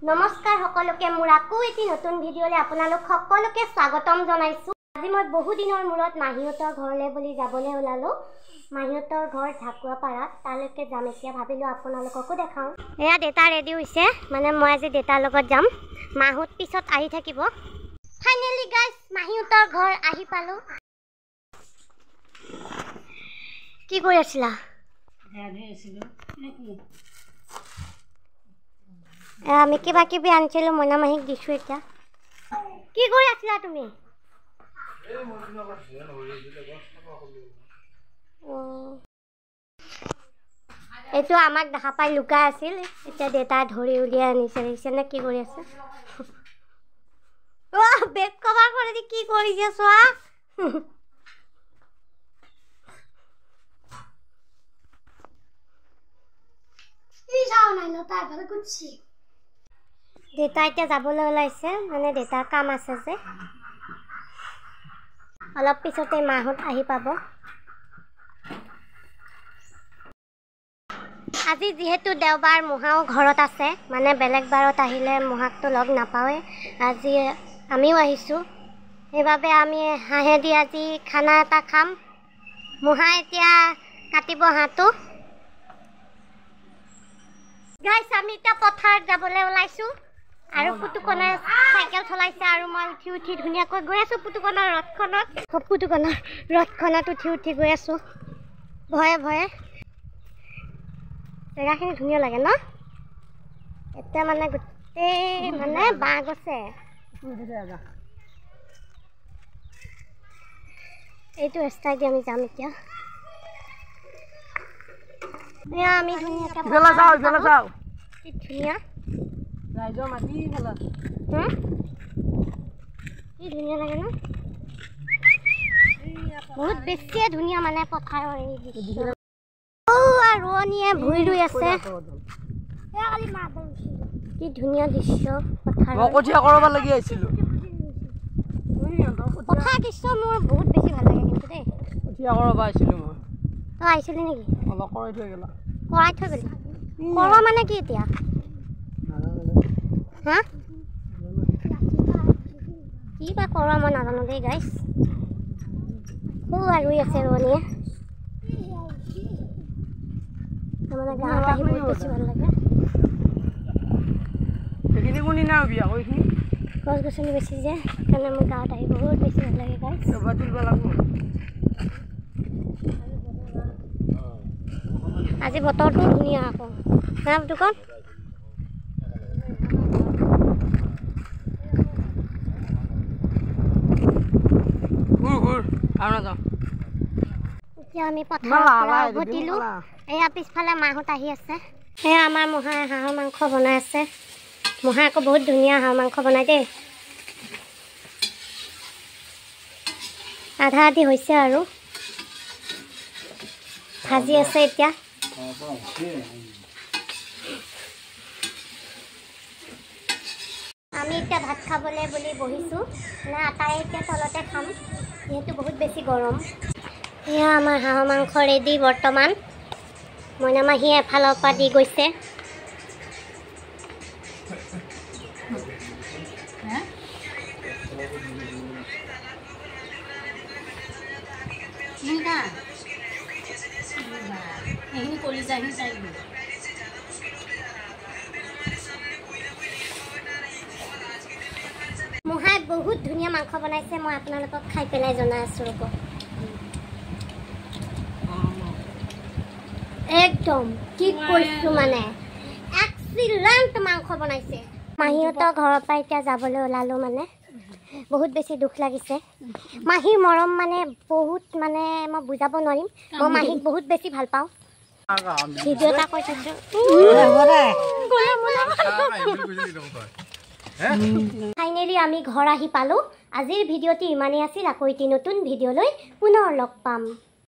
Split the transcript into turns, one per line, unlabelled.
নমস্কাৰ সকলোকে মোৰ আকৌ এটি নতুন ভিডিঅ'লৈ আপোনালোক সকলোকে স্বাগতম জনাইছোঁ। আজি মই বহু দিনৰ মূৰত মাহীহঁতৰ ঘৰলৈ বুলি যাবলৈ ওলালোঁ। মাহীহঁতৰ ঘৰ ঢাকুৱাপাৰাত, তালৈকে যাম। এতিয়া ভাবিলোঁ আপোনালোককো দেখাওঁ। এয়া দেউতা ৰেডি হৈছে, মানে মই আজি দেউতাৰ লগত যাম। মাহঁত পিছত আহি থাকিব। ফাইনেলি গাইজ মাহীহঁতৰ ঘৰ আহি পালোঁ। কি কৰি আছিলা? আমি কিবা কিবি আনিছিলোঁ, মইনা মাহীক দিছোঁ। এতিয়া কি কৰি আছিলা তুমি? এইটো আমাক দেখা পাই লুকাই আছিল, এতিয়া দেউতাই ধৰি উলিয়াই আনিছে। দেখিছেনে কি কৰি আছে? বেগ কভাৰ কৰি দি কি কৰিছে চোৱা। দেউতা এতিয়া যাবলৈ ওলাইছে, মানে দেউতাৰ কাম আছে যে। অলপ পিছতে মাহঁত আহি পাব। আজি যিহেতু দেওবাৰ, মহাও ঘৰত আছে। মানে বেলেগ বাৰত আহিলে মহাকটো লগ নাপাওঁৱে, আজি আমিও আহিছোঁ। সেইবাবে আমি হাঁহেদি আজি খানা এটা খাম। মহা এতিয়া কাটিব হাঁহটো। গাইছ আমি এতিয়া পথাৰত যাবলৈ ওলাইছোঁ, আৰু পুতুকণে চাইকেল চলাইছে আৰু মই উঠি উঠি ধুনীয়াকৈ গৈ আছোঁ পুতুকণৰ ৰথখনত উঠি গৈ আছোঁ ভয়ে ভয়ে। জেগাখিনি ধুনীয়া লাগে ন? এতিয়া মানে গোটেই মানে বাঁহ গছে। এইটো ৰাস্তাই দি আমি যাম এতিয়া। এয়া আমি ধুনীয়াকৈ কি ধুনীয়া কি ধুনীয়া লাগে ন? বহুত বেছিয়ে ধুনীয়া মানে পথাৰৰ এই দৃশ্য। ৰোৱনীয়ে ভুই ৰুই আছে। কি ধুনীয়া দৃশ্য পথাৰৰ। পথাৰ দৃশ্য মোৰ বহুত বেছি ভাল লাগে কিন্তু দেই। তই আহিছিলি নেকি? কৰাই থৈ গ'লি? কৰা মানে কি এতিয়া? হা কি বা কৰা মই নাজানো দেই গাইছ। ৰুই আছে ৰোৱনীয়ে। মানে গাঁৱত আহি বহুত বেছি ভাল লাগে। গছ গছনি বেছি যে, সেইকাৰণে মোৰ গাঁৱত আহি বহুত বেছি ভাল লাগে গাইছ। আজি বতৰটো ধুনীয়া আকৌ হা দোকান। এতিয়া আমি পথাৰৰ পৰা উভতিলোঁ। এয়া পিছফালে মাহঁত আহি আছে। এয়া আমাৰ মহাই হাঁহৰ মাংস বনাই আছে। মহাই আকৌ বহুত ধুনীয়া হাঁহৰ মাংস বনাই দেই। আধা আধি হৈছে আৰু ভাজি আছে এতিয়া। আমি এতিয়া ভাত খাবলৈ বুলি বহিছোঁ। মানে আটাই এতিয়া তলতে খাম, যিহেতু বহুত বেছি গৰম। এয়া আমাৰ হাঁহৰ মাংস ৰেডি বৰ্তমান। মইনা মাহীয়ে এফালৰ পৰা দি গৈছে। মহাই বহুত ধুনীয়া মাংস বনাইছে, মই আপোনালোকক খাই পেলাই জনাই আছোঁ ৰ'ব। একদম কি কৈছোঁ মানে এক্সিলেণ্ট মাংস বনাইছে। মাহীহঁতৰ ঘৰৰ পৰা এতিয়া যাবলৈ ওলালোঁ। মানে বহুত বেছি দুখ লাগিছে। মাহীৰ মৰম মানে বহুত, মানে মই বুজাব নোৱাৰিম। মই মাহীক বহুত বেছি ভাল পাওঁ। ভিডিঅ' এটা কৈ থৈছোঁ। ফাইনেলি আমি ঘৰ আহি পালোঁ। আজিৰ ভিডিঅ'টি ইমানেই আছিল। আকৌ এটি নতুন ভিডিঅ'লৈ পুনৰ লগ পাম।